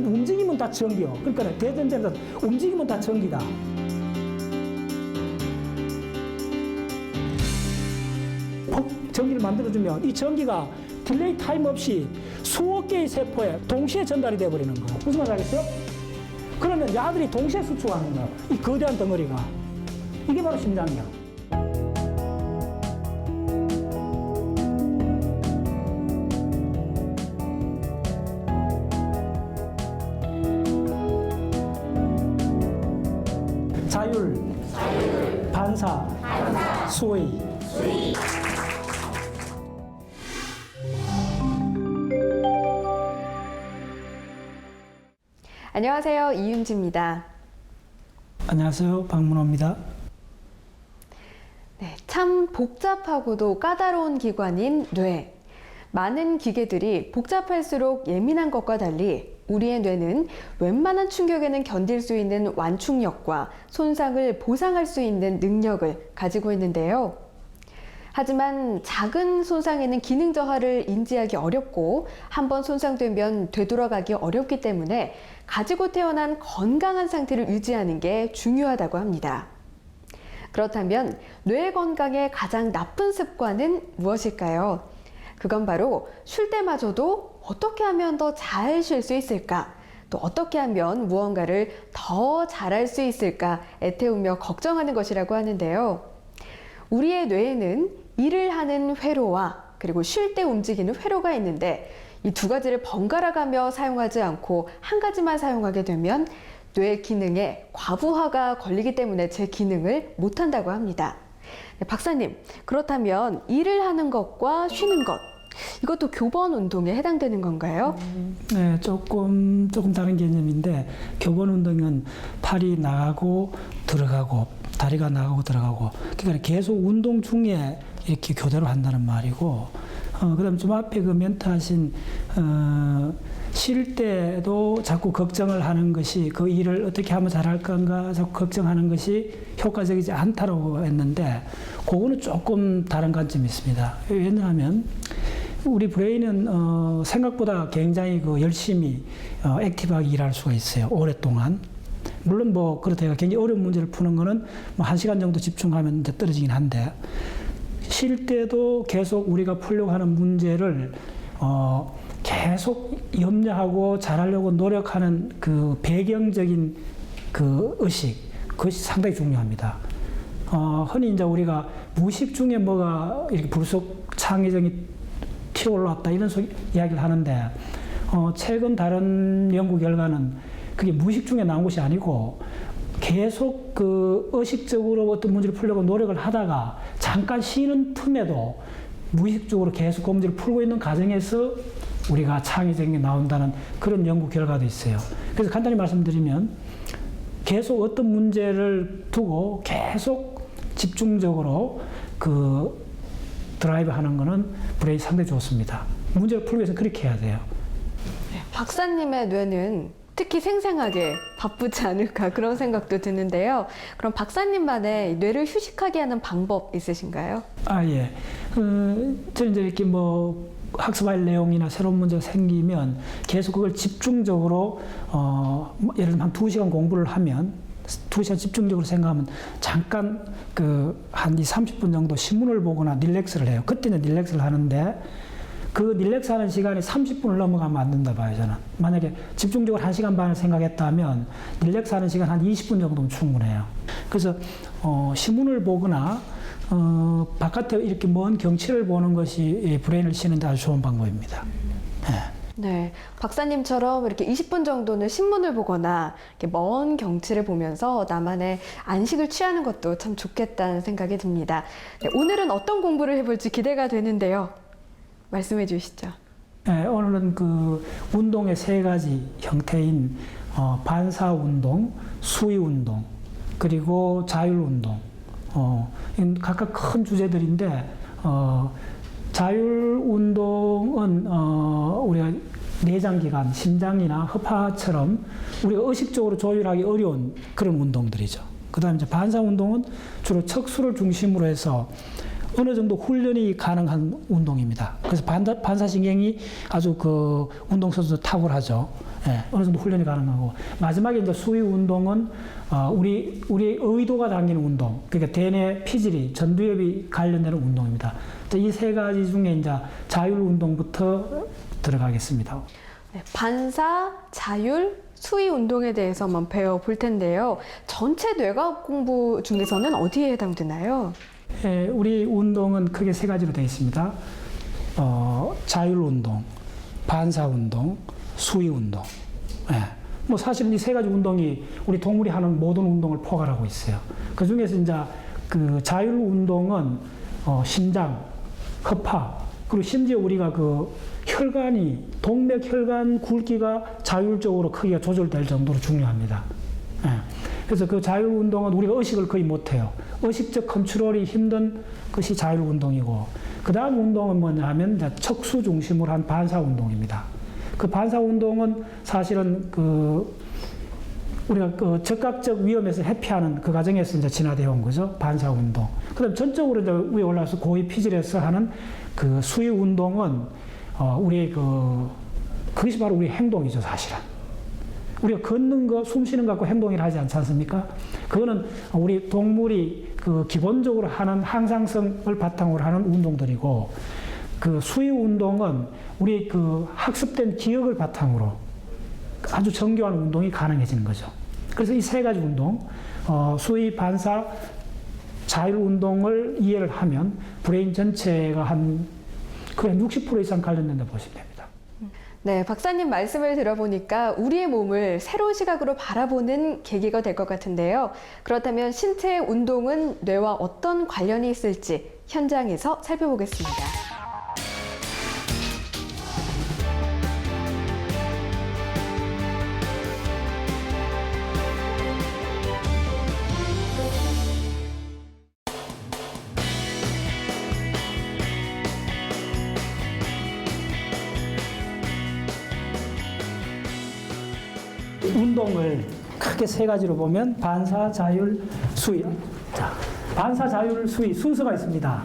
전부 움직이면 다 전기요. 그러니까 대전제는 움직이면 다 전기다. 전기를 만들어주면 이 전기가 딜레이 타임 없이 수억 개의 세포에 동시에 전달이 돼버리는 거예요. 무슨 말 알겠어요? 그러면 야들이 동시에 수축하는 거예요. 이 거대한 덩어리가. 이게 바로 심장이야. 자율, 반사, 수의. 안녕하세요. 이윤지입니다. 안녕하세요. 박문호입니다. 네, 참 복잡하고도 까다로운 기관인 뇌. 많은 기계들이 복잡할수록 예민한 것과 달리 우리의 뇌는 웬만한 충격에는 견딜 수 있는 완충력과 손상을 보상할 수 있는 능력을 가지고 있는데요. 하지만 작은 손상에는 기능 저하를 인지하기 어렵고 한번 손상되면 되돌아가기 어렵기 때문에 가지고 태어난 건강한 상태를 유지하는 게 중요하다고 합니다. 그렇다면 뇌 건강의 가장 나쁜 습관은 무엇일까요? 그건 바로 쉴 때마저도 어떻게 하면 더 잘 쉴 수 있을까? 또 어떻게 하면 무언가를 더 잘할 수 있을까? 애태우며 걱정하는 것이라고 하는데요. 우리의 뇌에는 일을 하는 회로와 그리고 쉴 때 움직이는 회로가 있는데 이 두 가지를 번갈아 가며 사용하지 않고 한 가지만 사용하게 되면 뇌 기능에 과부하가 걸리기 때문에 제 기능을 못한다고 합니다. 네, 박사님, 그렇다면 일을 하는 것과 쉬는 것, 이것도 교본 운동에 해당되는 건가요? 네, 조금 다른 개념인데 교본 운동은 팔이 나가고 들어가고 다리가 나가고 들어가고 그러니까 계속 운동 중에 이렇게 교대로 한다는 말이고 그다음 좀 앞에 그 멘트하신 쉴 때도 자꾸 걱정을 하는 것이 그 일을 어떻게 하면 잘할 건가 자꾸 걱정하는 것이 효과적이지 않다고 했는데 그거는 조금 다른 관점이 있습니다. 왜냐하면 우리 브레인은 생각보다 굉장히 열심히 액티브하게 일할 수가 있어요. 오랫동안. 물론 뭐 그렇다고 굉장히 어려운 문제를 푸는 거는 뭐 1시간 정도 집중하면 이제 떨어지긴 한데 쉴 때도 계속 우리가 풀려고 하는 문제를 계속 염려하고 잘하려고 노력하는 그 배경적인 그 의식 그것이 상당히 중요합니다. 흔히 이제 우리가 무의식 중에 뭐가 이렇게 불쑥 창의적인 튀어 올라왔다 이런 이야기를 하는데 최근 다른 연구 결과는 그게 무의식 중에 나온 것이 아니고 계속 그 의식적으로 어떤 문제를 풀려고 노력을 하다가 잠깐 쉬는 틈에도 무의식적으로 계속 그 문제를 풀고 있는 과정에서 우리가 창의적인 게 나온다는 그런 연구 결과도 있어요. 그래서 간단히 말씀드리면 계속 어떤 문제를 두고 계속 집중적으로 그 드라이브 하는 거는 브레인 상당히 좋습니다. 문제를 풀기 위해서 그렇게 해야 돼요. 박사님의 뇌는 특히 생생하게 바쁘지 않을까 그런 생각도 드는데요. 그럼 박사님만의 뇌를 휴식하게 하는 방법 있으신가요? 예. 저는 이제 이렇게 뭐 학습할 내용이나 새로운 문제가 생기면 계속 그걸 집중적으로 예를 들면 한 2시간 공부를 하면 2시간 집중적으로 생각하면 잠깐 한 30분 정도 신문을 보거나 릴렉스를 해요. 그때는 릴렉스를 하는데 그 릴렉스 하는 시간이 30분을 넘어가면 안 된다 봐요, 저는. 만약에 집중적으로 1시간 반을 생각했다면 릴렉스 하는 시간 한 20분 정도면 충분해요. 그래서 신문을 보거나 바깥에 이렇게 먼 경치를 보는 것이 브레인을 쉬는데 아주 좋은 방법입니다. 네, 박사님처럼 이렇게 20분 정도는 신문을 보거나 이렇게 먼 경치를 보면서 나만의 안식을 취하는 것도 참 좋겠다는 생각이 듭니다. 네, 오늘은 어떤 공부를 해볼지 기대가 되는데요. 말씀해 주시죠. 네, 오늘은 그 운동의 3가지 형태인 반사 운동, 수위 운동, 그리고 자율 운동. 각각 큰 주제들인데 자율 운동은 우리가 내장기관, 심장이나 허파처럼 우리가 의식적으로 조율하기 어려운 그런 운동들이죠. 그 다음에 이제 반사 운동은 주로 척수를 중심으로 해서 어느 정도 훈련이 가능한 운동입니다. 그래서 반사신경이 아주 그 운동선수도 탁월하죠. 예, 어느 정도 훈련이 가능하고 마지막에 이제 수위 운동은 우리 의도가 담기는 운동, 그러니까 대뇌 피질이 전두엽이 관련되는 운동입니다. 이 세 가지 중에 이제 자율 운동부터 들어가겠습니다. 네, 반사, 자율, 수위 운동에 대해서 한번 배워볼 텐데요. 전체 뇌과학 공부 중에서는 어디에 해당되나요? 예, 우리 운동은 크게 세 가지로 되어 있습니다. 자율 운동, 반사 운동, 수위 운동. 예. 뭐 사실은 이 세 가지 운동이 우리 동물이 하는 모든 운동을 포괄하고 있어요. 그 중에서 이제 그 자율 운동은 심장, 허파, 그리고 심지어 우리가 그 혈관이 동맥 혈관 굵기가 자율적으로 크기가 조절될 정도로 중요합니다. 예. 그래서 그 자율 운동은 우리가 의식을 거의 못해요. 의식적 컨트롤이 힘든 것이 자율 운동이고, 그 다음 운동은 뭐냐 하면 이제 척수 중심으로 한 반사 운동입니다. 그 반사 운동은 사실은 우리가 그 적각적 위험에서 회피하는 그 과정에서 이제 진화되어 온 거죠. 반사 운동. 그 다음 전적으로 이제 위에 올라와서 고위 피질에서 하는 그 수위 운동은 그것이 바로 우리 행동이죠, 사실은. 우리가 걷는 거, 숨 쉬는 거 갖고 행동이라 하지 않지 않습니까? 그거는 우리 동물이 그 기본적으로 하는 항상성을 바탕으로 하는 운동들이고, 그 수위 운동은 우리 그 학습된 기억을 바탕으로 아주 정교한 운동이 가능해지는 거죠. 그래서 이 세 가지 운동, 수위, 반사, 자율 운동을 이해를 하면 브레인 전체가 거의 60% 이상 관련된다고 보시면 됩니다. 네, 박사님 말씀을 들어보니까 우리의 몸을 새로운 시각으로 바라보는 계기가 될 것 같은데요. 그렇다면 신체 운동은 뇌와 어떤 관련이 있을지 현장에서 살펴보겠습니다. 운동을 크게 세 가지로 보면 반사, 자율, 수위. 자, 반사, 자율, 수위 순서가 있습니다.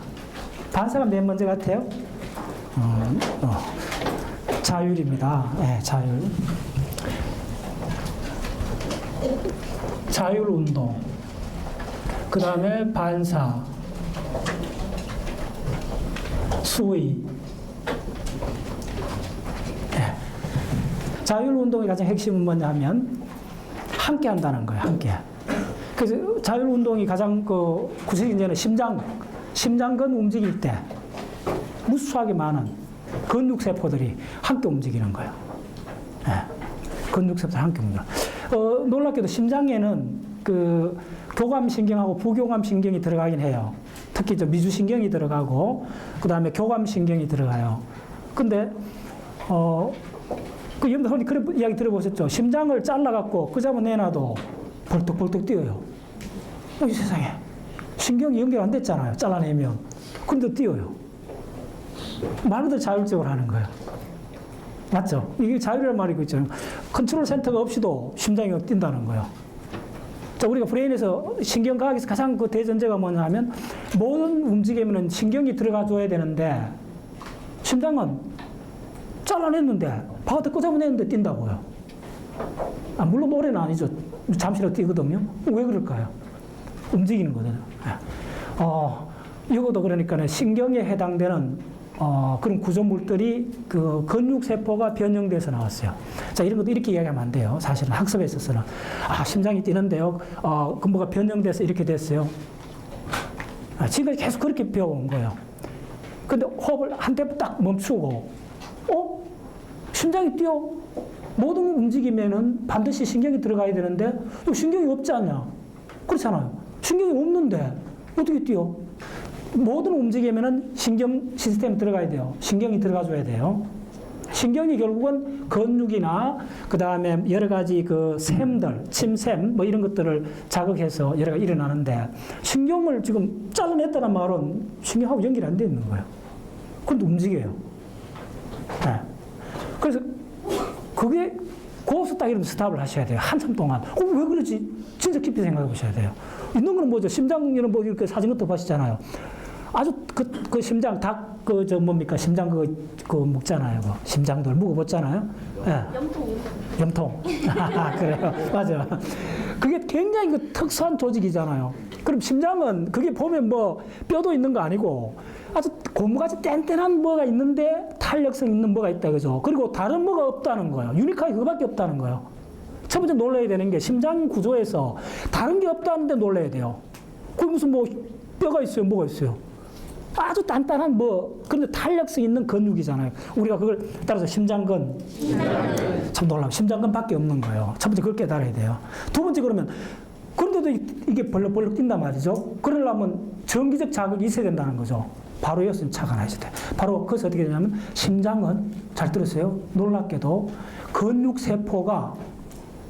반사가 맨 먼저 같아요. 자율입니다. 네, 자율. 자율 운동. 그 다음에 반사, 수위. 자율 운동의 가장 핵심은 뭐냐 하면 함께 한다는 거예요, 함께. 그래서 자율 운동이 가장 구체적인 예는 심장근 움직일 때 무수하게 많은 근육세포들이 함께 움직이는 거예요. 예. 근육세포들이 함께 움직여요. 놀랍게도 심장에는 그 교감신경하고 부교감신경이 들어가긴 해요. 특히 미주신경이 들어가고, 그 다음에 교감신경이 들어가요. 근데, 여러분들 흔히 그런 이야기 들어보셨죠? 심장을 잘라갖고 그 잡아 내놔도 벌떡벌떡 뛰어요. 이 세상에. 신경이 연결 안 됐잖아요. 잘라내면. 근데 뛰어요. 말도 자율적으로 하는 거예요. 맞죠? 이게 자율이라는 말이 있잖아요. 컨트롤 센터가 없이도 심장이 뛴다는 거예요. 자, 우리가 브레인에서 신경과학에서 가장 그 대전제가 뭐냐 하면 모든 움직임에는 신경이 들어가 줘야 되는데 심장은 잘라냈는데 바깥에 꽂아보냈는데 뛴다고요. 물론 오래는 아니죠. 잠시라도 뛰거든요. 왜 그럴까요? 움직이는 거잖아요. 이것도 그러니까 신경에 해당되는 그런 구조물들이 그 근육세포가 변형돼서 나왔어요. 자, 이런 것도 이렇게 이야기하면 안 돼요. 사실은 학습에 있어서는. 심장이 뛰는데요. 그 뭐가 변형돼서 이렇게 됐어요. 지금까지 계속 그렇게 배워온 거예요. 근데 호흡을 한때 딱 멈추고, 심장이 뛰어? 모든 움직임에는 반드시 신경이 들어가야 되는데, 신경이 없지 않냐? 그렇잖아요. 신경이 없는데, 어떻게 뛰어? 모든 움직임에는 신경 시스템이 들어가야 돼요. 신경이 들어가줘야 돼요. 신경이 결국은 근육이나, 그 다음에 여러 가지 그 샘들, 침샘, 뭐 이런 것들을 자극해서 여러 가지 일어나는데, 신경을 지금 잘라냈다는 말은 신경하고 연결이 안 돼 있는 거예요. 그런데 움직여요. 네. 그래서 그게 거기서 딱 이러면 스탑을 하셔야 돼요. 한참 동안. 왜 그러지? 진짜 깊이 생각해 보셔야 돼요. 있는 거는 뭐죠? 심장 이런 뭐 이렇게 사진 같은 거 보시잖아요. 아주 그 심장 닭 뭡니까 심장 먹잖아요. 그 심장들 먹어봤잖아요. 예. 염통. 그래요. 맞아. 그게 굉장히 그 특수한 조직이잖아요. 그럼 심장은 그게 보면 뭐 뼈도 있는 거 아니고 아주 고무같이 뗀뗀한 뭐가 있는데 탄력성 있는 뭐가 있다 그죠. 그리고 다른 뭐가 없다는 거예요. 유니크하게 그거밖에 없다는 거예요. 첫 번째 놀라야 되는 게 심장 구조에서 다른 게 없다는데 놀라야 돼요. 그게 무슨 뭐 뼈가 있어요, 뭐가 있어요. 아주 단단한 그런데 탄력성 있는 근육이잖아요. 우리가 그걸 따라서 심장근. 참 놀라워. 심장근밖에 없는 거예요. 첫 번째 그걸 깨달아야 돼요. 두 번째 그러면 그런데도 이게 벌럭벌럭 뛴단 말이죠. 그러려면 정기적 자극이 있어야 된다는 거죠. 바로 이어서 차가 나야 돼. 바로 그래서 어떻게 되냐면 심장은 잘 들으세요. 놀랍게도 근육세포가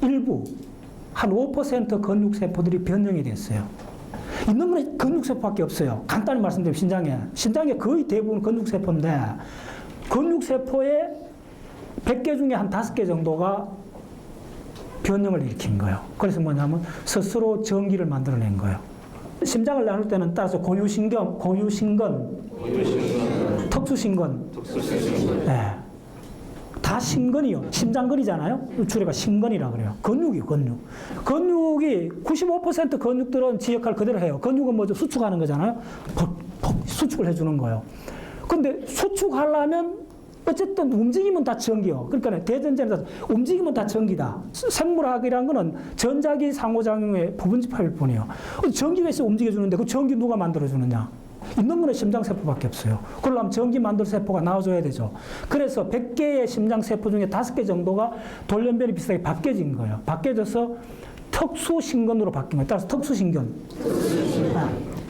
일부 한 5% 근육세포들이 변형이 됐어요. 있는 건 근육세포밖에 없어요. 간단히 말씀드리면 신장에 거의 대부분 근육세포인데 근육세포의 100개 중에 한 5개 정도가 변형을 일으킨 거예요. 그래서 뭐냐면 스스로 전기를 만들어낸 거예요. 심장을 나눌 때는 따라서 고유신근, 특수신근. 네. 다 신근이요. 심장근이잖아요. 줄여가 신근이라 그래요. 근육이. 근육이 95% 근육들은 지 역할 그대로 해요. 근육은 뭐죠? 수축하는 거잖아요. 수축을 해주는 거예요. 근데 수축하려면 어쨌든 움직이면 다 전기요. 그러니까 대전제는 움직이면 다 전기다. 생물학이란 거는 전자기 상호작용의 부분집합일 뿐이에요. 전기가 있어 움직여주는데 그 전기 누가 만들어주느냐? 있는 거는 심장세포밖에 없어요. 그러려면 전기 만들 세포가 나와줘야 되죠. 그래서 100개의 심장세포 중에 5개 정도가 돌연변이 비슷하게 바뀌어진 거예요. 바뀌어져서 특수신근으로 바뀐 거예요. 따라서 특수신근.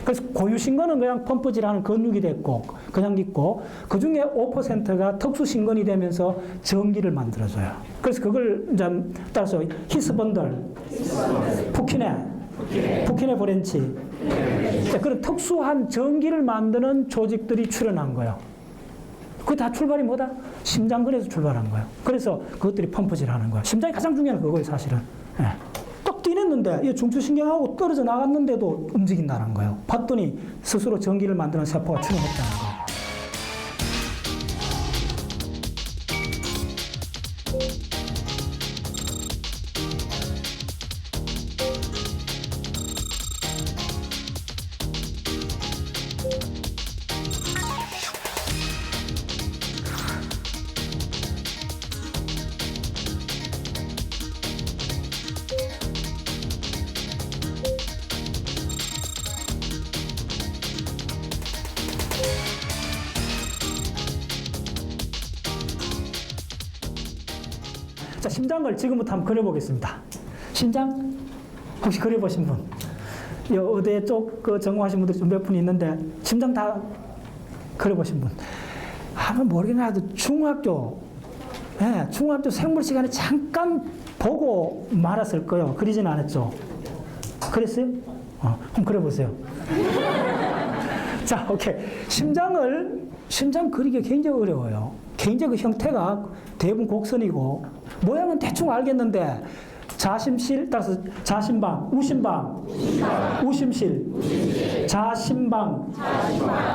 그래서 고유신근은 그냥 펌프질하는 근육이 됐고 그냥 있고 그 중에 5%가 특수신근이 되면서 전기를 만들어줘요. 그래서 그걸 이제 따라서 히스번들, 푸키네 브랜치 그런 특수한 전기를 만드는 조직들이 출현한 거예요. 그게 다 출발이 뭐다? 심장근에서 출발한 거예요. 그래서 그것들이 펌프질하는 거예요. 심장이 가장 중요한 그거예요, 사실은. 예. 딱 뛰냈는데 이 중추신경하고 떨어져 나갔는데도 움직인다는 거예요. 봤더니 스스로 전기를 만드는 세포가 출현했다는 거예요. 자, 심장을 지금부터 한번 그려보겠습니다. 심장 혹시 그려보신 분? 의대 쪽 전공하신 분들이 좀 몇 분 있는데 심장 다 그려보신 분? 한번 모르겠나도 중학교 생물 시간에 잠깐 보고 말았을 거예요. 그리진 않았죠? 그랬어요? 한번 그려보세요. 자, 오케이. 심장 그리기 굉장히 어려워요. 굉장히 그 형태가 대부분 곡선이고 모양은 대충 알겠는데 자심실 따라서 자심방, 우심실,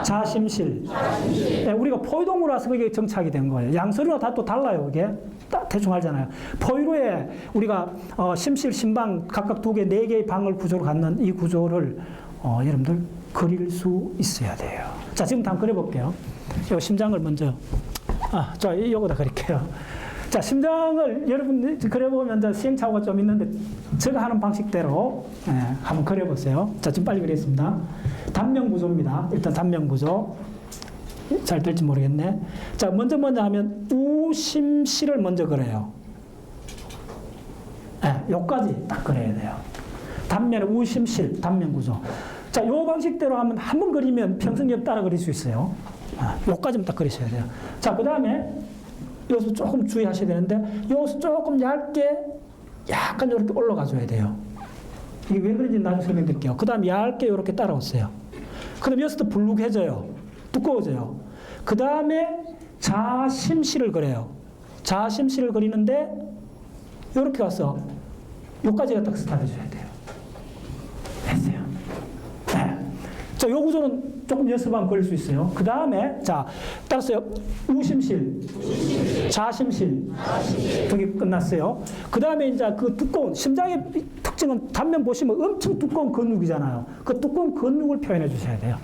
자심실. 네, 우리가 포유동물이라서 그게 정착이 된 거예요. 양서류가 다 또 달라요. 그게 대충 알잖아요. 포유류에 우리가 심실, 심방 각각 2개, 4개의 방을 구조로 갖는 이 구조를 여러분들 그릴 수 있어야 돼요. 자, 지금 한번 그려볼게요. 이 심장을 먼저 자, 요거다 그릴게요. 자, 심장을 여러분 그려보면 이제 시행착오가 좀 있는데 제가 하는 방식대로 한번 그려보세요. 자, 지금 빨리 그리겠습니다. 단면 구조입니다. 일단 단면 구조. 잘 될지 모르겠네. 자, 먼저 하면 우심실을 먼저 그려요. 요까지 딱 그려야 돼요. 단면 우심실, 단면 구조. 자, 요 방식대로 하면 한 번 그리면 평생 따라 그릴 수 있어요. 요까지만 딱 그리셔야 돼요. 자, 그 다음에 여기서 조금 주의하셔야 되는데 여기서 조금 얇게 약간 이렇게 올라가줘야 돼요. 이게 왜 그런지 나중에 설명드릴게요. 그 다음 얇게 이렇게 따라오세요. 그 다음 여기서도 불룩해져요. 두꺼워져요. 그 다음에 자심실을 그려요. 자심실을 그리는데 이렇게 와서 여기까지가 딱 스타트 해줘야 돼요. 됐어요. 네. 자, 요 구조는 조금 연습하면 걸릴 수 있어요. 그 다음에, 자, 따라서요. 우심실, 자심실. 그게 끝났어요. 그 다음에 이제 그 두꺼운, 심장의 특징은 단면 보시면 엄청 두꺼운 근육이잖아요. 그 두꺼운 근육을 표현해 주셔야 돼요.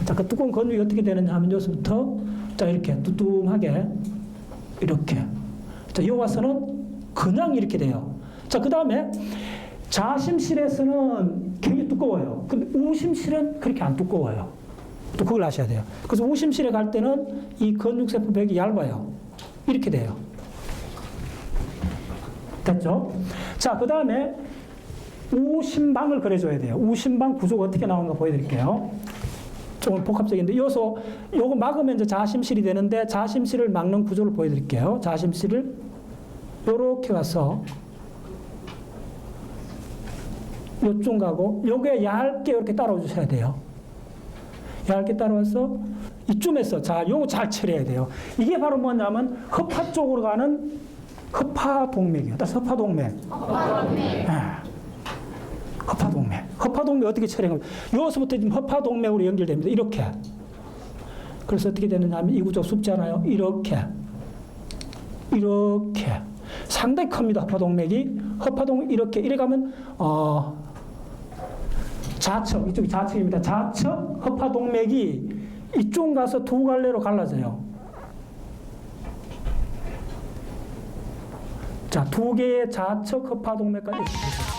자, 그 두꺼운 근육이 어떻게 되느냐 하면 여기서부터, 자, 이렇게 두툼하게, 이렇게. 자, 여기 와서는 그냥 이렇게 돼요. 자, 그 다음에 자심실에서는 굉장히 두꺼워요. 근데 우심실은 그렇게 안 두꺼워요. 또 그걸 아셔야 돼요. 그래서 우심실에 갈 때는 이 근육세포벽이 얇아요. 이렇게 돼요. 됐죠? 자, 그 다음에 우심방을 그려줘야 돼요. 우심방 구조가 어떻게 나오는가 보여드릴게요. 조금 복합적인데, 요거 막으면 이제 자심실이 되는데, 자심실을 막는 구조를 보여드릴게요. 자심실을 요렇게 가서, 요쪽 가고, 요게 얇게 이렇게 따라와 주셔야 돼요. 얇게 따라와서, 이쯤에서, 자, 요거 잘 처리해야 돼요. 이게 바로 뭐냐면, 허파 쪽으로 가는 허파동맥이에요. 따라서 허파동맥. 네. 허파동맥. 허파동맥 어떻게 처리하는 거예요? 여기서부터 지금 허파동맥으로 연결됩니다. 이렇게. 그래서 어떻게 되느냐 하면 이 구조 sup잖아요. 이렇게. 이렇게. 상당히 큽니다. 허파동맥이. 허파동맥 이렇게. 이래 가면, 좌측. 이쪽이 좌측입니다. 좌측 허파동맥이 이쪽 가서 두 갈래로 갈라져요. 자, 두 개의 좌측 허파동맥까지 있습니다.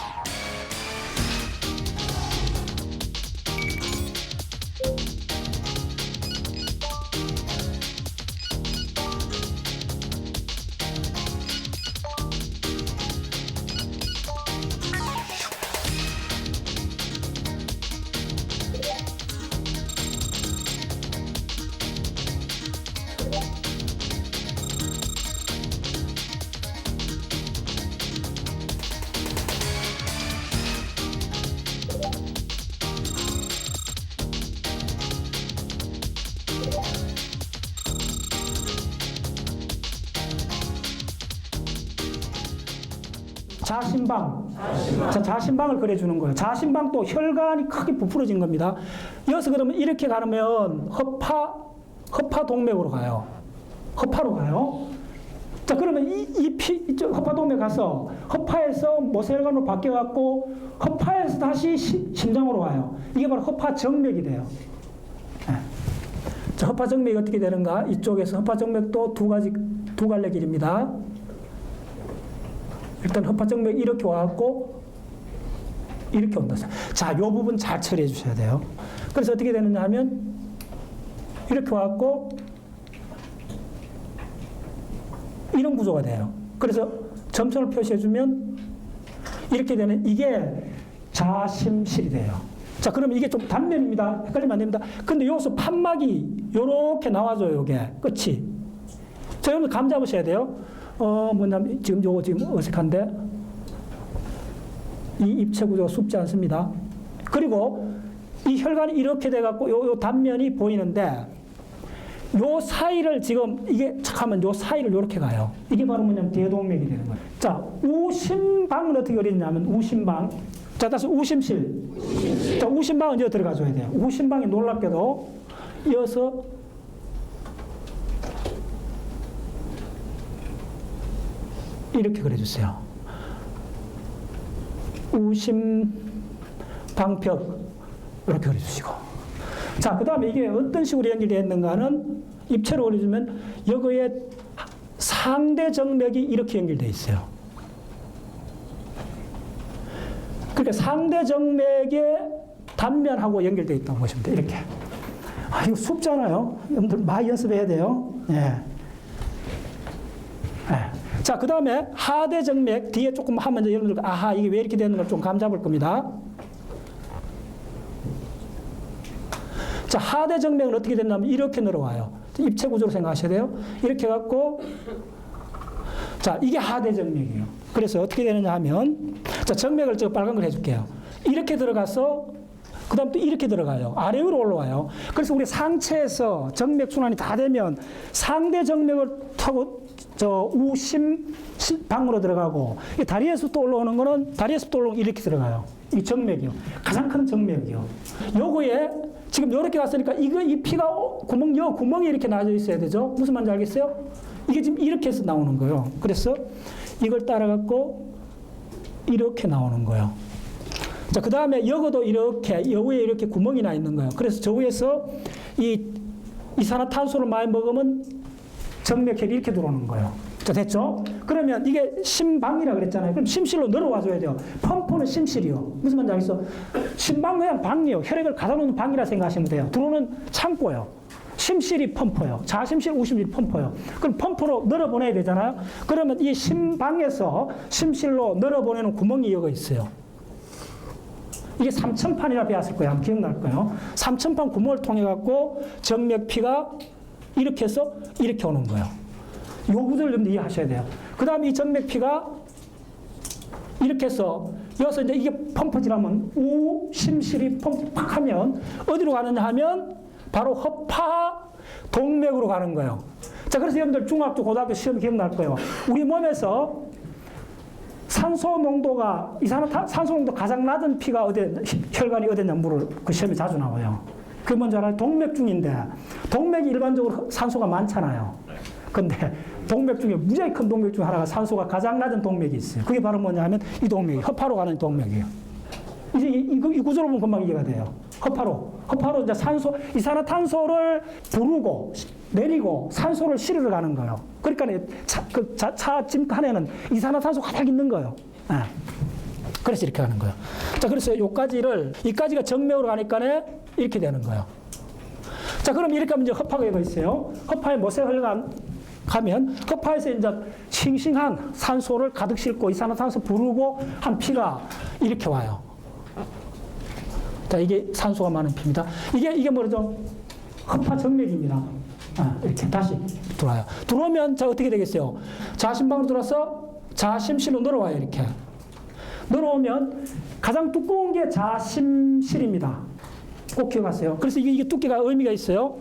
자심방. 자, 자심방을 그려주는 거예요. 자심방도 혈관이 크게 부풀어진 겁니다. 여기서 그러면 이렇게 가면 허파동맥으로 가요. 허파로 가요. 자, 그러면 이쪽 허파동맥 가서 허파에서 모세혈관으로 바뀌어갖고 허파에서 다시 심장으로 와요. 이게 바로 허파정맥이 돼요. 네. 자, 허파정맥이 어떻게 되는가? 이쪽에서 허파정맥도 두 갈래 길입니다. 일단 허파정맥이 이렇게 와갖고 이렇게 온다. 자, 이 부분 잘 처리해 주셔야 돼요. 그래서 어떻게 되느냐 하면 이렇게 와갖고 이런 구조가 돼요. 그래서 점선을 표시해 주면 이렇게 되는 이게 자심실이 돼요. 자, 그러면 이게 좀 단면입니다. 헷갈리면 안 됩니다. 근데 여기서 판막이 요렇게 나와줘요. 요게 끝이. 자, 여러분 감 잡으셔야 돼요. 뭐냐면 지금 요거 지금 어색한데 이 입체 구조가 sup지 않습니다. 그리고 이 혈관이 이렇게 돼갖고 요 단면이 보이는데 요 사이를 지금 이게 착하면 요 사이를 요렇게 가요. 이게 바로 뭐냐면 대동맥이 되는 거예요. 자, 우심방은 어떻게 그리냐면 우심방. 자, 다시 우심실. 자, 우심방은 여기 들어가줘야 돼요. 우심방이 놀랍게도 이어서 이렇게 그려주세요. 우심방벽 이렇게 그려주시고. 자, 그 다음에 이게 어떤 식으로 연결되어 있는가는 입체로 그려주면 여기에 상대정맥이 이렇게 연결되어 있어요. 그러니까 상대정맥의 단면하고 연결되어 있다고 보시면 돼요. 이렇게. 아, 이거 sup잖아요. 여러분들 많이 연습해야 돼요. 예. 예. 자, 그 다음에 하대정맥 뒤에 조금 하면 여러분들 아하 이게 왜 이렇게 되는 걸 좀 감 잡을 겁니다. 자, 하대정맥은 어떻게 됐냐면 이렇게 늘어와요. 입체 구조로 생각하셔야 돼요. 이렇게 해갖고 자, 이게 하대정맥이에요. 그래서 어떻게 되느냐 하면 자, 정맥을 제가 빨간 걸 해줄게요. 이렇게 들어가서 그 다음 또 이렇게 들어가요. 아래 위로 올라와요. 그래서 우리 상체에서 정맥 순환이 다 되면 상대 정맥을 타고 저 우심방으로 들어가고 다리에서 또 올라오는 거는 다리에서 또 올라오는 이렇게 들어가요. 이 정맥이요. 가장 큰 정맥이요. 요거에 지금 이렇게 갔으니까 이 피가 구멍이 이렇게 나져 있어야 되죠. 무슨 말인지 알겠어요? 이게 지금 이렇게 해서 나오는 거예요. 그래서 이걸 따라갖고 이렇게 나오는 거예요. 자, 그 다음에 여기도 이렇게, 여기에 이렇게 구멍이 나 있는 거예요. 그래서 저 위에서 이 이산화탄소를 많이 먹으면 정맥혈이 이렇게 들어오는 거예요. 자, 됐죠? 그러면 이게 심방이라 그랬잖아요. 그럼 심실로 늘어와 줘야 돼요. 펌프는 심실이요. 무슨 말인지 알겠어? 심방 그냥 방이요. 혈액을 가다 놓는 방이라 생각하시면 돼요. 들어오는 창고예요. 심실이 펌프예요. 자심실, 우심실이 펌프예요. 그럼 펌프로 늘어보내야 되잖아요. 그러면 이 심방에서 심실로 늘어보내는 구멍이 여기 있어요. 이게 삼천판이라 배웠을 거예요. 한번 기억날 거예요. 삼천판 구멍을 통해 갖고 정맥피가 이렇게 해서 이렇게 오는 거예요. 요 구조를 좀 이해하셔야 돼요. 그 다음에 이 정맥피가 이렇게 해서 여기서 이제 이게 펌프질하면 우심실이 펌프 팍 하면 어디로 가느냐 하면 바로 허파 동맥으로 가는 거예요. 자, 그래서 여러분들 중학교, 고등학교 시험 기억날 거예요. 우리 몸에서 산소 농도가 산소 농도 가장 낮은 피가 혈관이 어디냐 물을 그 시험에 자주 나와요. 그게 뭔지 알아요? 동맥중인데 동맥이 일반적으로 산소가 많잖아요. 근데 동맥 중에 무지하게 큰 동맥 중 하나가 산소가 가장 낮은 동맥이 있어요. 그게 바로 뭐냐 하면 이 동맥이 허파로 가는 동맥이에요. 이제 이 구조로 보면 금방 이해가 돼요. 허파로 이제 이산화탄소를 부르고 내리고 산소를 실으러 가는 거예요. 그러니까 차 짐칸에는 이산화탄소 가득 있는 거예요. 네. 그래서 이렇게 가는 거예요. 자, 그래서 이까지가 정맥으로 가니까 이렇게 되는 거예요. 자, 그럼 이렇게 하면 이제 허파가 여기 있어요. 허파에 못새 가면 허파에서 이제 싱싱한 산소를 가득 싣고 이산화탄소 부르고 한 피가 이렇게 와요. 자, 이게 산소가 많은 피입니다. 이게 뭐죠? 허파 정맥입니다. 이렇게 다시 들어와요. 들어오면 자 어떻게 되겠어요? 자심방으로 들어와서 자심실로 늘어와요. 이렇게 늘어오면 가장 두꺼운 게 자심실입니다. 꼭 기억하세요. 그래서 이게 두께가 의미가 있어요.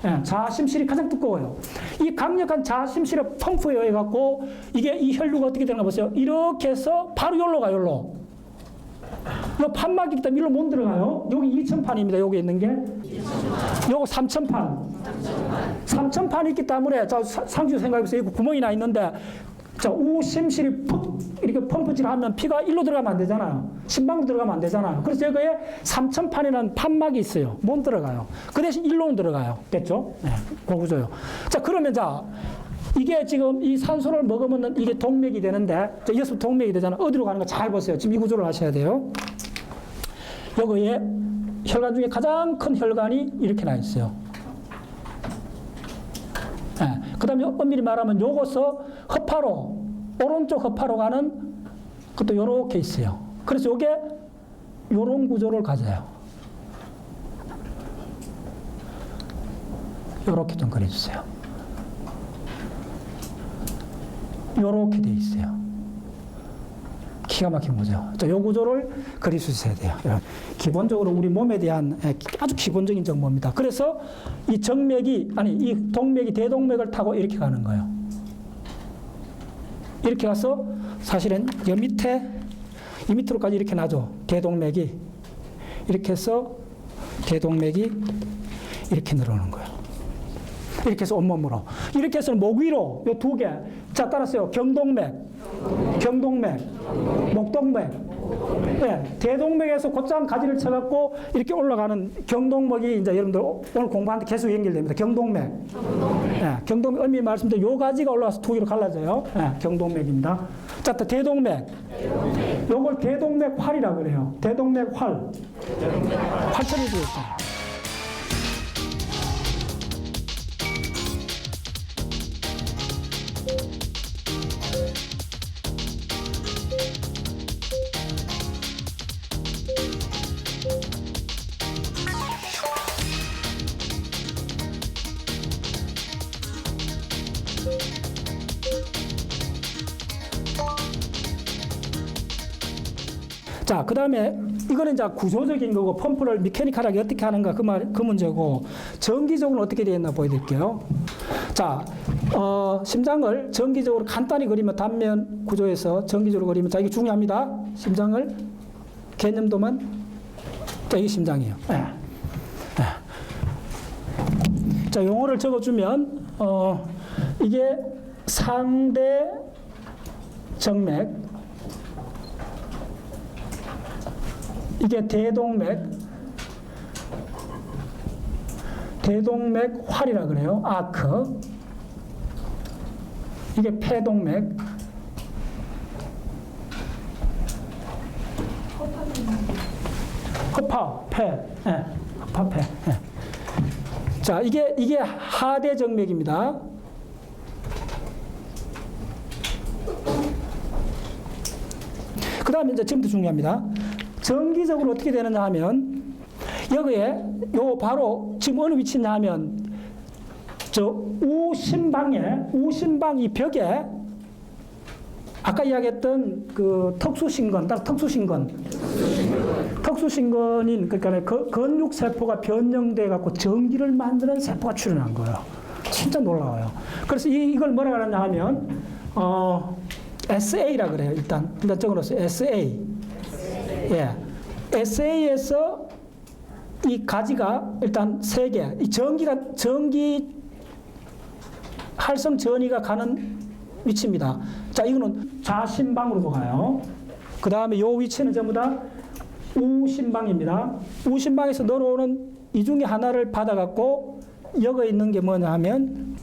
예, 자심실이 가장 두꺼워요. 이 강력한 자심실에 펌프에 의해 갖고 이게 이 혈류가 어떻게 되나 보세요. 이렇게 해서 바로 여기로 가요. 여기로. 이 판막이기 때문에 이리로 못 들어가요. 여기 2천판입니다. 여기 있는 게. 요거 3천판. 3천판이 있기 때문에 자 상주 생각해보세요. 여기 구멍이 나 있는데 자 우심실이 푹 이렇게 펌프질하면 피가 일로 들어가면 안 되잖아요. 심방으로 들어가면 안 되잖아요. 그래서 여기에 3천판이라는 판막이 있어요. 못 들어가요. 그 대신 일로는 들어가요. 됐죠? 네, 그 구조요. 자 그러면 자 이게 지금 이 산소를 먹으면 이게 동맥이 되는데 여기서 동맥이 되잖아요. 어디로 가는 거 잘 보세요. 지금 이 구조를 아셔야 돼요. 여기에 혈관 중에 가장 큰 혈관이 이렇게 나 있어요. 네. 그 다음에 엄밀히 말하면 요것서 허파로 오른쪽 허파로 가는 것도 요렇게 있어요. 그래서 요게 요런 구조를 가져요. 요렇게 좀 그려주세요. 요렇게 돼 있어요. 기가 막힌 거죠. 자, 요 구조를 그릴 수 있어야 돼요. 기본적으로 우리 몸에 대한 아주 기본적인 정보입니다. 그래서 이 이 동맥이 대동맥을 타고 이렇게 가는 거예요. 이렇게 가서 사실은 이 밑으로까지 이렇게 나죠. 대동맥이 이렇게 해서 대동맥이 이렇게 늘어오는 거예요. 이렇게 해서 온몸으로. 이렇게 해서 목 위로 요 두 개. 자, 따라서요. 경동맥, 목동맥. 네, 대동맥에서 곧장 가지를 쳐갖고 이렇게 올라가는 경동맥이 이제 여러분들 오늘 공부하는데 계속 연결됩니다. 경동맥. 네, 경동맥 의미 말씀드린 요 가지가 올라와서 두 개로 갈라져요. 네, 경동맥입니다. 자, 또 대동맥. 요걸 대동맥 활이라고 그래요. 대동맥 활. 활처리 되어 있어요. 자, 그 다음에 이거는 이제 구조적인 거고 펌프를 미케니컬하게 어떻게 하는가 그 문제고 전기적으로 어떻게 되어 있나 보여드릴게요. 자, 심장을 전기적으로 간단히 그리면 단면 구조에서 전기적으로 그리면 자, 이게 중요합니다. 심장을 개념도만 자, 이게 심장이에요. 네. 네. 자, 용어를 적어주면 이게 상대 정맥, 이게 대동맥 활이라 그래요. 아크. 이게 폐동맥. 허파, 폐. 예, 허파, 폐. 예. 자, 이게 하대정맥입니다. 그 다음에 이제 지금부터 중요합니다. 정기적으로 어떻게 되느냐 하면, 여기에, 바로 지금 어느 위치냐 하면, 우심방 이 벽에, 아까 이야기했던 그 특수신건인, 그러니까 근육세포가 변형돼 갖고 전기를 만드는 세포가 출현한 거예요. 진짜 놀라워요. 그래서 이걸 뭐라 그러냐 하면, SA라 그래요. 일단 적어놓았어요. SA. 예. SA에서 이 가지가 일단 3개. 이 전기 활성 전이가 가는 위치입니다. 자, 이거는 좌심방으로도 가요. 그 다음에 요 위치는 전부 다 우심방입니다. 우심방에서 넘어오는 이 중에 하나를 받아갖고 여기 있는 게 뭐냐 하면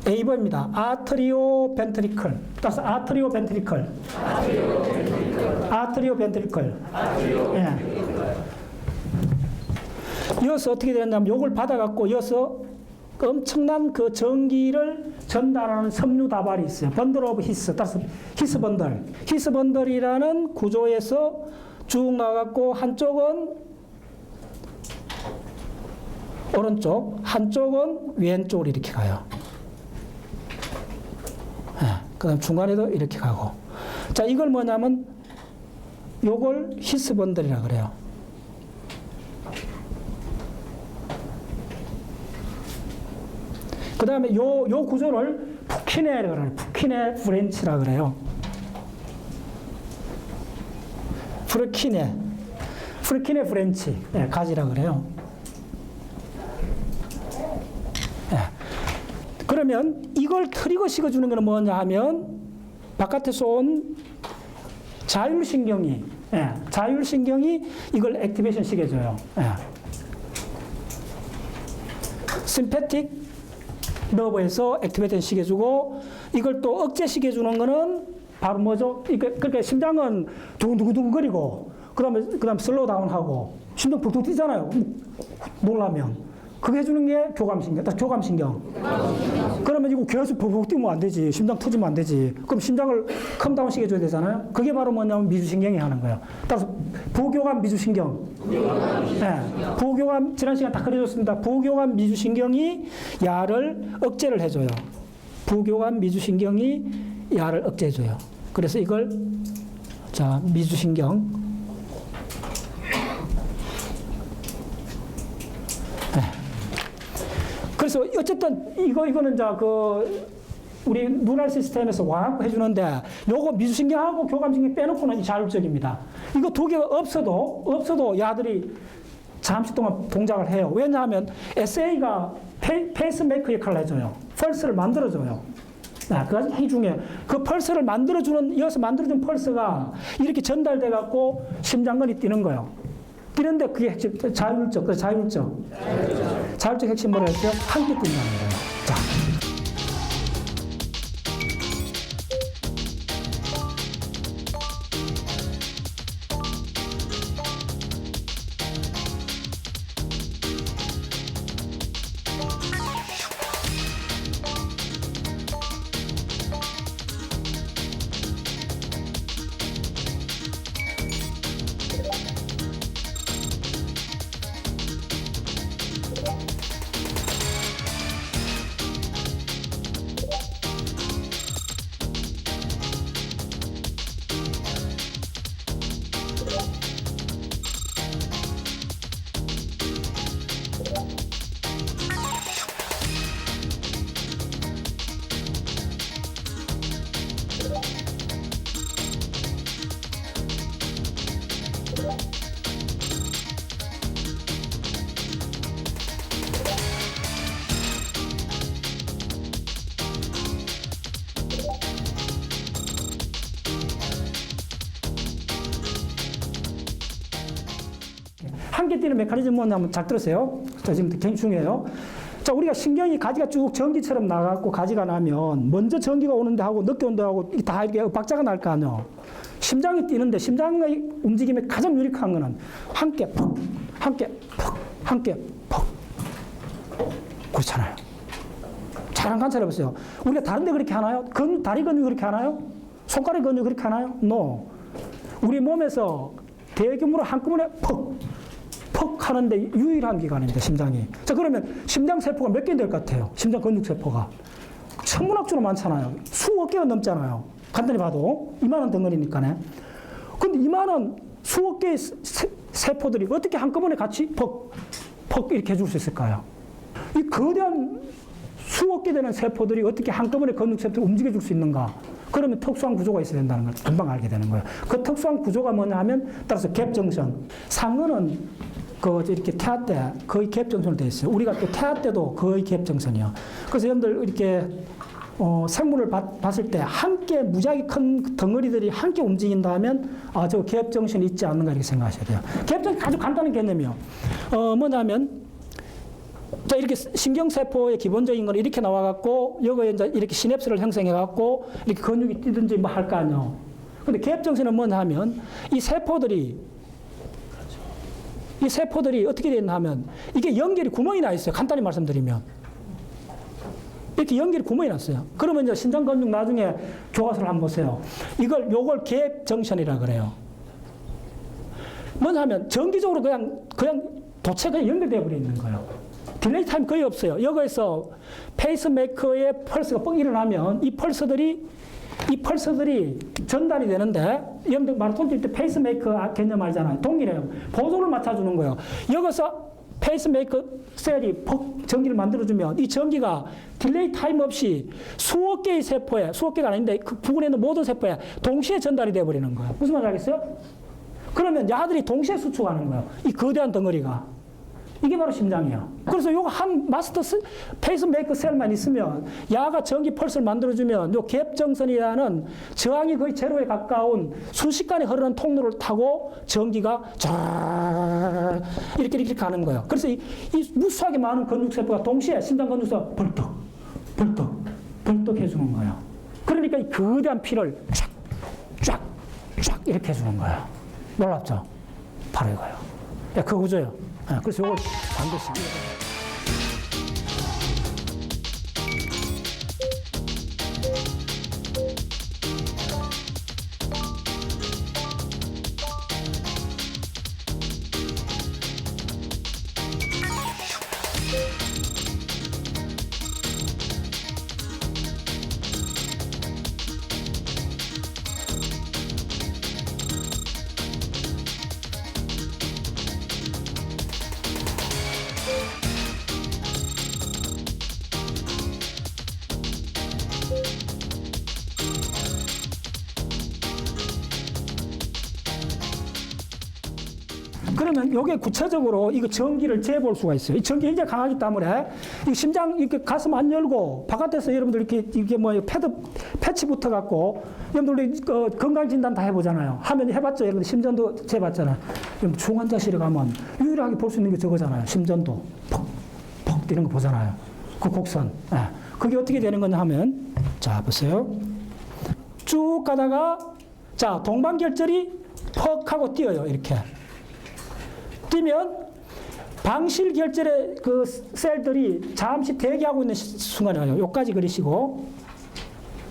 A번입니다. 아트리오 벤트리클. 따라서 아트리오 벤트리클. 예. 이어서 어떻게 되냐면 요걸 받아갖고 이어서 엄청난 그 전기를 전달하는 섬유 다발이 있어요. 번들 오브 히스. 따라서 히스 번들. 히스 번들이라는 구조에서 쭉 나가갖고 한쪽은 오른쪽, 한쪽은 왼쪽으로 이렇게 가요. 네, 그 다음 중간에도 이렇게 가고. 자, 이걸 뭐냐면 요걸 히스 번들이라고 그래요. 그 다음에 요 구조를 푸키네라고 그래요. 푸키네 프렌치라고 그래요. 프르키네 프렌치. 네, 가지라고 그래요. 네. 그러면 이걸 트리거 시켜주는 것은 뭐냐 하면 바깥에서 온 자율신경이 이걸 액티베이션 시켜줘요. 심패틱 너브에서 액티베이션 시켜주고 이걸 또 억제 시켜주는 거는 바로 뭐죠? 그러니까 심장은 두근두근거리고 그다음에 슬로우 다운하고 심장 푹푹 뛰잖아요. 놀라면 그게 해주는 게 교감신경. 그러면 이거 계속 푹푹 뛰면 안 되지. 심장 터지면 안 되지. 그럼 심장을 컴다운 시켜줘야 되잖아요. 그게 바로 뭐냐면 미주신경이 하는 거예요. 따라서 부교감 미주신경. 네. 부교감 지난 시간 다 그려줬습니다. 부교감 미주신경이 야를 억제를 해줘요. 부교감 미주신경이 야를 억제해줘요. 그래서 이걸 자 미주신경. 그래서 어쨌든 이거는 자 우리 누랄 시스템에서 와갖고 해주는데 요거 미주신경하고 교감신경 빼놓고는 자율적입니다. 이거 두 개가 없어도 야들이 잠시 동안 동작을 해요. 왜냐하면 SA가 페이스메이커 역할을 해줘요. 펄스를 만들어줘요. 그 힘 중에 그 펄스를 이어서 만들어준 펄스가 이렇게 전달돼갖고 심장근이 뛰는 거예요. 뛰는데 그게 핵심, 자율적 핵심 뭐라 했어요? 함께 뛴다는 거예요. 자. 함께 뛰는 메커니즘은 뭐냐면 잘 들으세요. 자, 지금 굉장히 중요해요. 자, 우리가 신경이 가지가 쭉 전기처럼 나가고 가지가 나면 먼저 전기가 오는데 하고 늦게 온데 하고 다 이렇게 박자가 날 거 아니에요. 심장이 뛰는데 심장의 움직임에 가장 유력한 거는 함께 퍽, 함께 퍽, 함께 퍽. 그렇잖아요. 잘 안 관찰해보세요. 우리가 다른 데 그렇게 하나요? 다리 근육 그렇게 하나요? 손가락 근육 그렇게 하나요? No. 우리 몸에서 대규모로 한꺼번에 퍽, 퍽 하는데 유일한 기관입니다, 심장이. 자, 그러면 심장세포가 몇 개 될 것 같아요? 심장 근육세포가. 천문학적으로 많잖아요. 수억 개가 넘잖아요. 간단히 봐도. 이만한 덩어리니까네. 근데 이만한 수억 개의 세포들이 어떻게 한꺼번에 같이 퍽, 퍽 이렇게 해줄 수 있을까요? 이 거대한 수억 개 되는 세포들이 어떻게 한꺼번에 근육세포를 움직여줄 수 있는가? 그러면 특수한 구조가 있어야 된다는 걸 금방 알게 되는 거예요. 그 특수한 구조가 뭐냐 하면 따라서 갭정션. 상어는 이렇게 태아 때 거의 갭정선으로 되어 있어요. 우리가 또 태아 때도 거의 갭정선이요. 그래서 여러분들 이렇게 생물을 봤을 때 함께 무지하게 큰 덩어리들이 함께 움직인다 하면 저 갭정선이 있지 않는가 이렇게 생각하셔야 돼요. 갭정선 아주 간단한 개념이요. 뭐냐면 자, 이렇게 신경세포의 기본적인 건 이렇게 나와갖고, 여기에 이제 이렇게 시냅스를 형성해갖고, 이렇게 근육이 뛰든지 뭐 할 거 아니에요. 근데 계획정신은 뭐냐 하면, 이 세포들이 어떻게 되나 하면, 이게 연결이 구멍이 나 있어요. 간단히 말씀드리면. 이렇게 연결이 구멍이 났어요. 그러면 이제 신장 근육 나중에 교과서를 한번 보세요. 요걸 계획정신이라 그래요. 뭐냐 하면, 정기적으로 그냥 도체 그냥 연결되어 버리는 거예요. 딜레이 타임 거의 없어요. 여기에서 페이스메이커의 펄스가 뻥 일어나면 이 펄스들이 전달이 되는데, 여러분들 마라톤 뛸 때 페이스메이커 개념 알잖아요. 동일해요. 보조를 맞춰주는 거예요. 여기서 페이스메이커 셀이 퍽 전기를 만들어주면 이 전기가 딜레이 타임 없이 수억 개의 세포에, 수억 개가 아닌데 그 부근에 있는 모든 세포에 동시에 전달이 되어버리는 거예요. 무슨 말인지 알겠어요? 그러면 야들이 동시에 수축하는 거예요. 이 거대한 덩어리가. 이게 바로 심장이에요. 그래서 요거 한 마스터 페이스메이커 셀만 있으면 야가 전기 펄스를 만들어주면 요 갭정선이라는 저항이 거의 제로에 가까운 순식간에 흐르는 통로를 타고 전기가 쫙 이렇게 가는 거예요. 그래서 이 무수하게 많은 근육세포가 동시에 심장 근육세포가 벌떡 해주는 거예요. 그러니까 이 거대한 피를 쫙 이렇게 해주는 거예요. 놀랍죠? 바로 이거예요. 그 구조예요. 그래서 이걸 반드시 그러면 이게 구체적으로 이거 전기를 재볼 수가 있어요. 이 전기 굉장히 강하기 때문에 이 심장 이렇게 가슴 안 열고 바깥에서 여러분들 이렇게 뭐 패치 붙어 갖고 여러분들 건강 진단 다 해보잖아요. 하면 해봤죠. 여러분들 심전도 재봤잖아요. 중환자실에 가면 유일하게 볼 수 있는 게 저거잖아요. 심전도 퍽 뛰는 거 보잖아요. 그 곡선. 그게 어떻게 되는 거냐 하면 자 보세요. 쭉 가다가 자 동반결절이 퍽 하고 뛰어요. 이렇게. 뛰면 방실결절의 그 셀들이 잠시 대기하고 있는 순간에 와요. 요까지 그리시고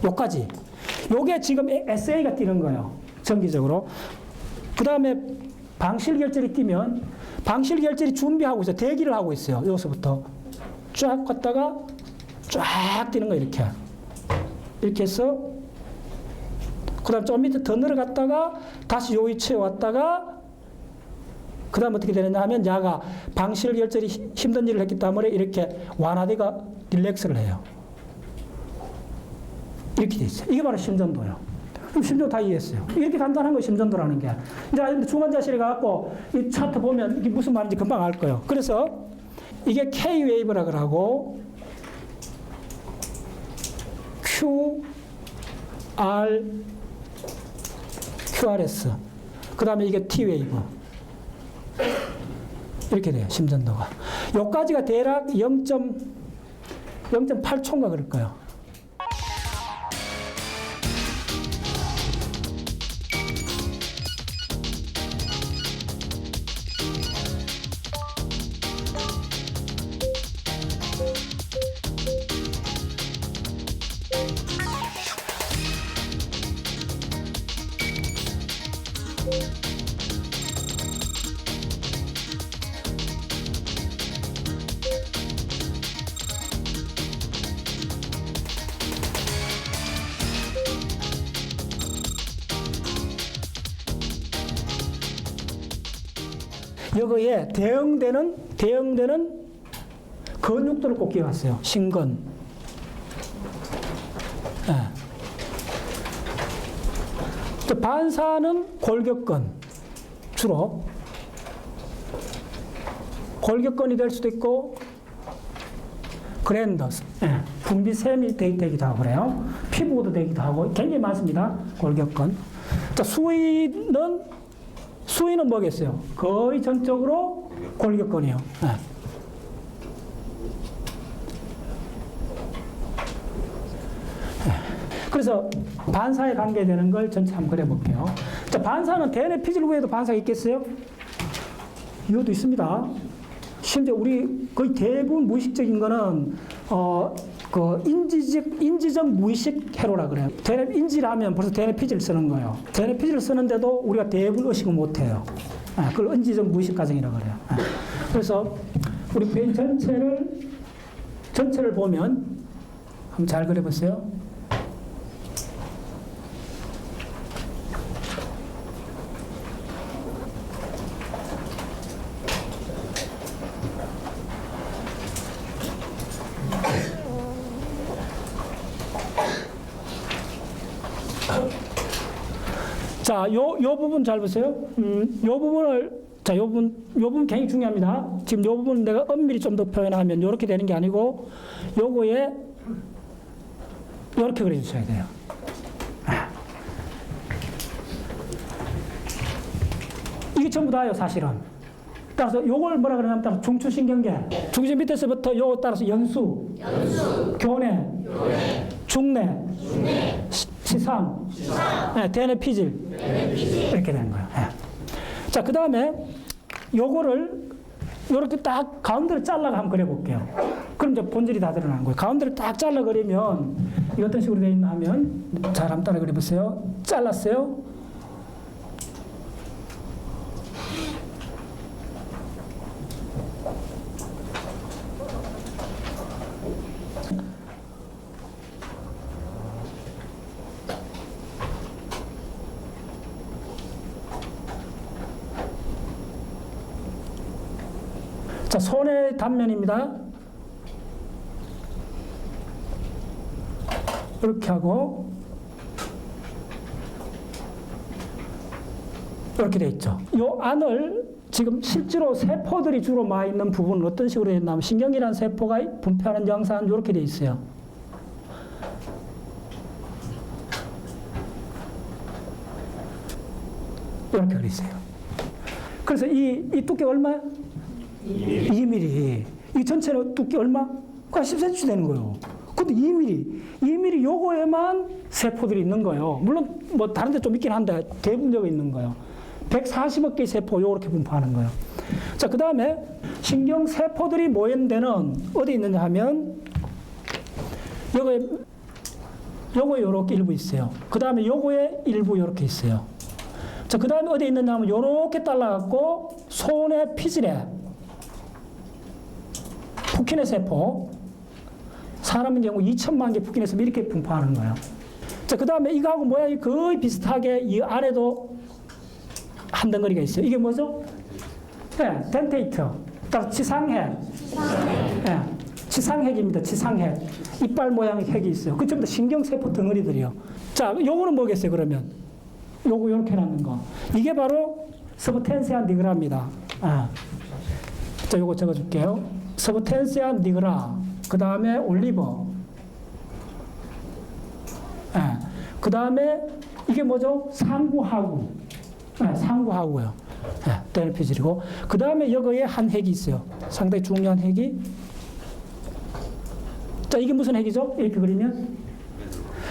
요까지. 요게 지금 SA가 뛰는 거예요. 정기적으로. 그 다음에 방실결절이 뛰면 방실결절이 준비하고 있어요. 대기를 하고 있어요. 여기서부터 쫙 갔다가 쫙 뛰는 거예요. 이렇게 해서 그 다음 좀 밑에 더 내려갔다가 다시 요 위치에 왔다가 그 다음 어떻게 되느냐 하면 야가 방실결절이 힘든 일을 했기 때문에 이렇게 완화되가 릴렉스를 해요. 이렇게 돼 있어요. 이게 바로 심전도예요. 그럼 심전도 다 이해했어요. 이렇게 간단한 거예요. 심전도라는 게. 이제 중환자실에 가서 이 차트 보면 이게 무슨 말인지 금방 알 거예요. 그래서 이게 K-웨이브라 그러고 QRS 그 다음에 이게 T-웨이브 이렇게 돼요. 심전도가. 요까지가 대략 0.8초인가 그럴 거예요. 여기에 대응되는 근육들을 꼭 기억하세요. 신근. 네. 반사는 골격근 주로 골격근이 될 수도 있고 그랜더스, 네. 분비샘이 되기도 하고 그래요. 피부도 되기도 하고 굉장히 많습니다. 골격근. 자, 수위는 뭐겠어요? 거의 전적으로 골격근이에요. 네. 그래서 반사에 관계되는 걸 전체 한번 그려볼게요. 자, 반사는 대뇌 피질 외에도 반사가 있겠어요? 이것도 있습니다. 심지어 우리 거의 대부분 무의식적인 거는 그 인지적 무의식 회로라 그래요. 대뇌 인지라면 벌써 대뇌 피질 쓰는 거예요. 대뇌 피질 쓰는데도 우리가 대부분 의식을 못 해요. 그걸 인지적 무의식 과정이라 그래요. 그래서 우리 브레인 전체를 보면 한번 잘 그려보세요. 자, 요 부분 잘 보세요. 요 부분 굉장히 중요합니다. 지금 요 부분 내가 엄밀히 좀 더 표현하면 요렇게 되는 게 아니고 요거에 요렇게 그려주셔야 돼요. 이게 전부 다예요, 사실은. 따라서 요걸 뭐라 그러냐면 따라서 중추신경계. 중심 밑에서부터 요 따라서 연수, 교내, 중내, 치상, 네, 대뇌 피질. 이렇게 되는 거예요. 네. 자, 그 다음에 요거를 요렇게 딱 가운데를 잘라가 한번 그려볼게요. 그럼 이제 본질이 다 드러나는 거예요. 가운데를 딱 잘라 그리면 이게 어떤 식으로 되어 있나 하면 잘 한번 따라 그려보세요. 잘랐어요. 자, 손의 단면입니다. 이렇게 하고 이렇게 돼 있죠. 이 안을 지금 실제로 세포들이 주로 많이 있는 부분은 어떤 식으로 되어 있냐면 신경이라는 세포가 분포하는 영상은 이렇게 되어 있어요. 이렇게 그려 있어요. 그래서 이 두께 얼마야? 2mm. 이 전체는 두께 얼마? 10cm 되는 거예요. 근데 2mm 요거에만 세포들이 있는 거예요. 물론 뭐 다른 데 좀 있긴 한데 대부분적으로 있는 거예요. 140억 개의 세포 요렇게 분포하는 거예요. 자, 그 다음에 신경 세포들이 모인 데는 어디 있느냐 하면 요거에 요렇게 일부 있어요. 그 다음에 요거에 일부 요렇게 있어요. 자, 그 다음에 어디 있느냐 하면 요렇게 잘라갖고 손의 피질에 푸킨의 세포, 사람의 경우 2천만 개 푸킨의 세포 이렇게 분포하는 거예요. 자, 그 다음에 이거하고 모양이 거의 비슷하게 이 아래도 한 덩어리가 있어요. 이게 뭐죠? 네, 덴테이트. 따라서 치상핵. 네, 치상핵입니다. 치상핵. 이빨 모양의 핵이 있어요. 그 전부 다 신경세포 덩어리들이요. 자, 요거는 뭐겠어요, 그러면? 요거 요렇게 해놨는 거. 이게 바로 서브텐시아 니그라입니다. 자, 요거 적어줄게요. 서브텐시아 니그라. 그 다음에 올리버. 그 다음에 이게 뭐죠? 상구하구. 상구하구요. 예, 대뇌피질이고 그 다음에 여기에 한 핵이 있어요. 상당히 중요한 핵이. 자, 이게 무슨 핵이죠? 이렇게 그리면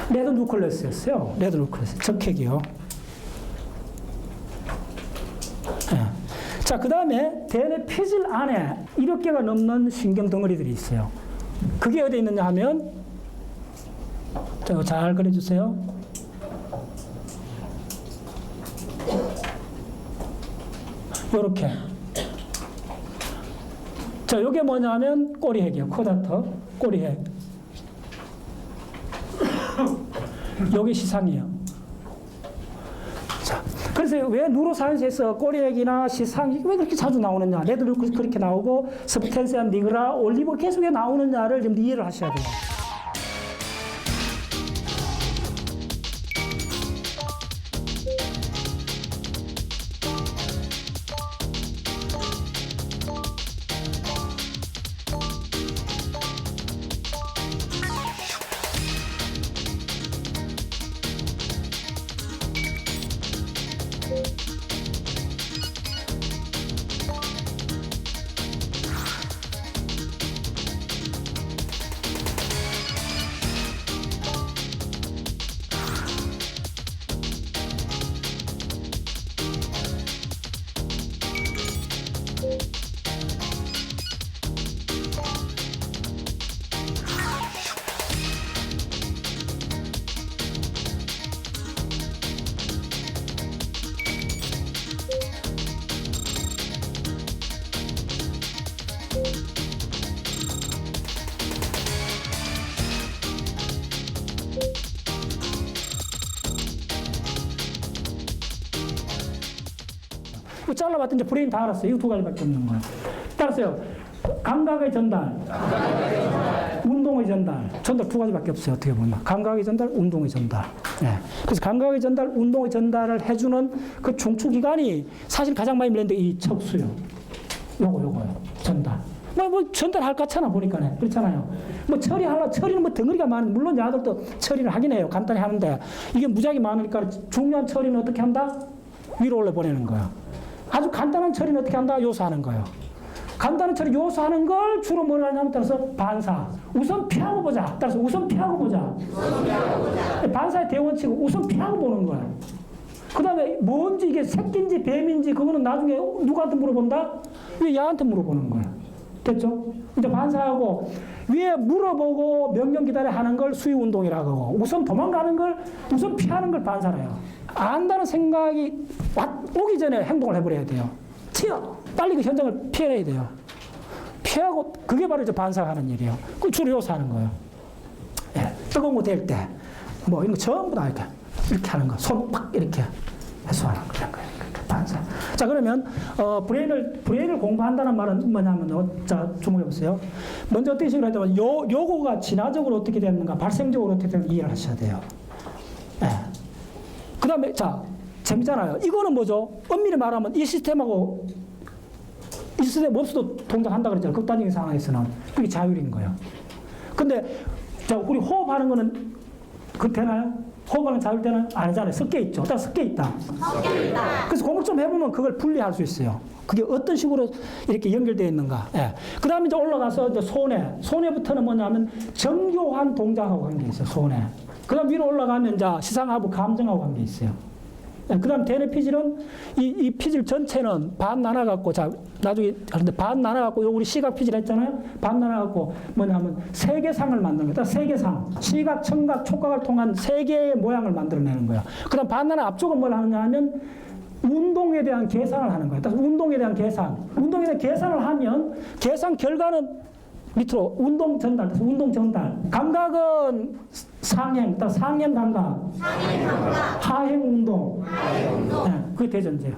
레드 누클레스였어요. 레드 누클레스, 적핵이요. 예. 자, 그 다음에 대뇌피질 안에 1억 개가 넘는 신경 덩어리들이 있어요. 그게 어디 있느냐 하면, 자, 이거 잘 그려주세요. 요렇게. 자, 요게 뭐냐면 꼬리핵이에요. 코다터, 꼬리핵. 요게 시상이에요. 자, 그래서 왜 누로사이언스에서 꼬리핵이나 시상이 왜 그렇게 자주 나오느냐, 레드도 그렇게 나오고 스프텐시아 니그라, 올리브 계속 왜 나오느냐를 좀 이해를 하셔야 돼요. 잘라봤더니 이제 브레인 다 알았어요. 이거 두 가지밖에 없는 거예요. 따라서요. 감각의 전달, 운동의 전달. 전달 두 가지밖에 없어요. 어떻게 보면. 감각의 전달, 운동의 전달. 네. 그래서 감각의 전달, 운동의 전달을 해주는 그 중추기관이 사실 가장 많이 밀리는데 이 척수요. 요거요. 전달. 뭐 전달할 것 같잖아, 보니까네. 그렇잖아요. 뭐 처리는 뭐 덩어리가 많은, 물론 야들도 처리를 하긴 해요. 간단히 하는데 이게 무지하게 많으니까 중요한 처리는 어떻게 한다? 위로 올려보내는 거야. 아주 간단한 처리는 어떻게 한다? 요소하는 거예요. 간단한 처리 요소하는 걸 주로 뭐라 하냐면 따라서 반사. 우선 피하고 보자. 따라서 우선 피하고 보자. 반사의 대원칙은 우선 피하고 보는 거야. 그 다음에 뭔지 이게 새끼인지 뱀인지 그거는 나중에 누구한테 물어본다? 왜 야한테 물어보는 거야. 됐죠? 이제 반사하고 위에 물어보고 명령 기다려 하는 걸 수위 운동이라고 하고 우선 도망가는 걸 우선 피하는 걸 반사래요. 안다는 생각이 오기 전에 행동을 해버려야 돼요. 튀어! 빨리 그 현장을 피해야 돼요. 피하고, 그게 바로 이제 반사하는 일이에요. 그 주로 요소하는 거예요. 예, 뜨거운 거 될 때, 뭐 이런 거 전부 다 이렇게 하는 거. 손 팍 이렇게 해소하는 그런 거예요. 반사. 자, 그러면, 브레인을 공부한다는 말은 뭐냐면, 자, 주목해 보세요. 먼저 어떻게 식으로 하냐면, 요거가 진화적으로 어떻게 되는가, 발생적으로 어떻게 되는가 이해를 하셔야 돼요. 예. 그 다음에, 자, 재밌잖아요. 이거는 뭐죠? 엄밀히 말하면 이 시스템하고 이 시스템 없어도 동작한다 그랬잖아요. 극단적인 상황에서는. 그게 자율인 거예요. 근데, 자, 우리 호흡하는 거는 되나요? 호흡하는 자율되나요? 아니잖아요. 섞여 있죠. 딱 섞여 있다. 그래서 공부 좀 해보면 그걸 분리할 수 있어요. 그게 어떤 식으로 이렇게 연결되어 있는가. 예. 그 다음에 이제 올라가서 이제 손해부터는 뭐냐면 정교한 동작하고 관계 있어요. 손해. 그 다음 위로 올라가면 이제 시상하고 감정하고 관계 있어요. 그 다음 대뇌피질은 이 피질 전체는 반 나눠갖고, 자, 나중에 하는데 반 나눠갖고, 우리 시각 피질 했잖아요? 반 나눠갖고 뭐냐면 세계상을 만드는 거다. 세계상. 시각, 청각, 촉각을 통한 세계의 모양을 만들어내는 거예요. 그 다음 반 나눠 앞쪽은 뭘 하느냐 하면 운동에 대한 계산을 하는 거예요. 운동에 대한 계산. 운동에 대한 계산을 하면 계산 결과는 밑으로 운동 전달, 운동 전달. 감각은 상행, 상행 감각. 하행 운동. 네, 그게 대전제예요.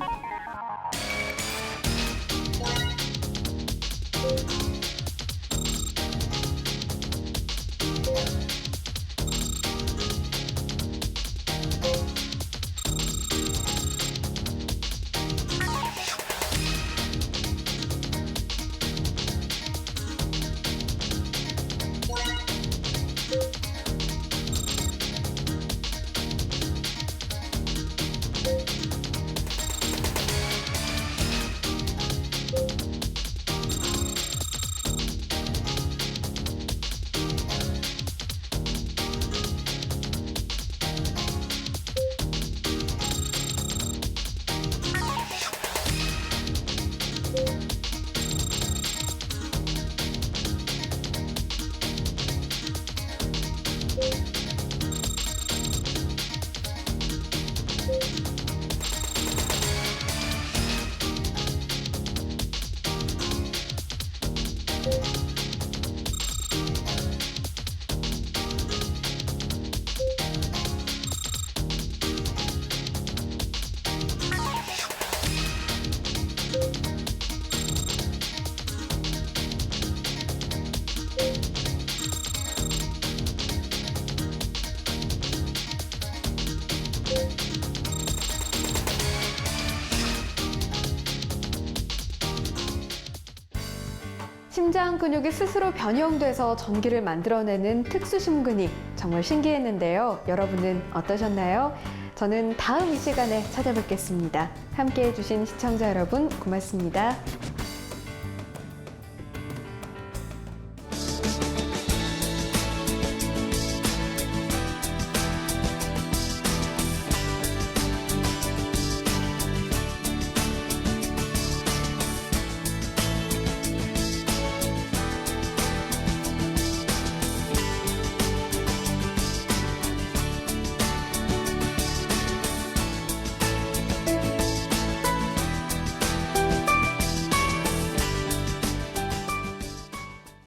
심장 근육이 스스로 변형돼서 전기를 만들어내는 특수심근이 정말 신기했는데요. 여러분은 어떠셨나요? 저는 다음 이 시간에 찾아뵙겠습니다. 함께해 주신 시청자 여러분 고맙습니다.